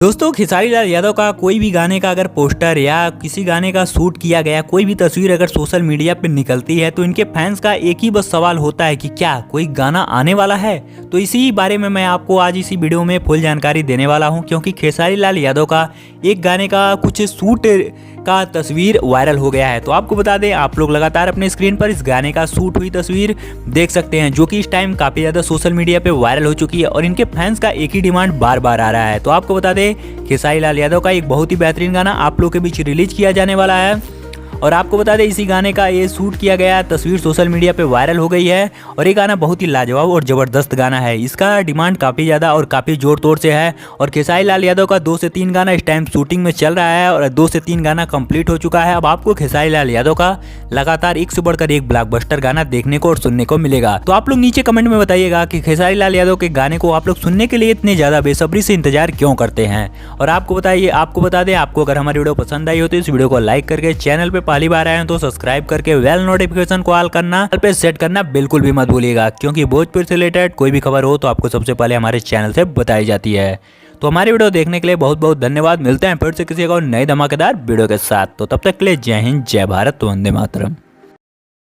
दोस्तों खेसारी लाल यादव का कोई भी गाने का अगर पोस्टर या किसी गाने का शूट किया गया कोई भी तस्वीर अगर सोशल मीडिया पे निकलती है तो इनके फैंस का एक ही बस सवाल होता है कि क्या कोई गाना आने वाला है। तो इसी बारे में मैं आपको आज इसी वीडियो में फुल जानकारी देने वाला हूं, क्योंकि खेसारी लाल यादव का एक गाने का कुछ शूट का तस्वीर वायरल हो गया है। तो आपको बता दें, आप लोग लगातार अपने स्क्रीन पर इस गाने का शूट हुई तस्वीर देख सकते हैं, जो कि इस टाइम काफ़ी ज़्यादा सोशल मीडिया पे वायरल हो चुकी है और इनके फैंस का एक ही डिमांड बार बार आ रहा है। तो आपको बता दें, खेसारी लाल यादव का एक बहुत ही बेहतरीन गाना आप लोग के बीच रिलीज किया जाने वाला है। और आपको बता दें, इसी गाने का ये शूट किया गया तस्वीर सोशल मीडिया पे वायरल हो गई है और ये गाना बहुत ही लाजवाब और ज़बरदस्त गाना है। इसका डिमांड काफ़ी ज़्यादा और काफ़ी जोर तोड़ से है और खेसारी लाल यादव का 2 से 3 गाना इस टाइम शूटिंग में चल रहा है और 2 से 3 गाना कंप्लीट हो चुका है। अब आपको खेसारी लाल यादव का लगातार एक से बढ़कर एक ब्लॉकबस्टर गाना देखने को और सुनने को मिलेगा। तो आप लोग नीचे कमेंट में बताइएगा कि खेसारी लाल यादव के गाने को आप लोग सुनने के लिए इतने ज़्यादा बेसब्री से इंतजार क्यों करते हैं। और आपको बता दें, आपको अगर हमारी वीडियो पसंद आई हो तो इस वीडियो को लाइक करके, चैनल पे पहली बार आए हैं तो सब्सक्राइब करके बेल नोटिफिकेशन को ऑल करना पे सेट करना बिल्कुल भी मत भूलिएगा, क्योंकि भोजपुर से रिलेटेड कोई भी खबर हो तो आपको सबसे पहले हमारे चैनल से बताई जाती है। तो हमारी वीडियो देखने के लिए बहुत बहुत धन्यवाद। मिलते हैं फिर से किसी और नए धमाकेदार वीडियो के साथ। तो तब तक के लिए जय हिंद, जय भारत, वंदे मातरम।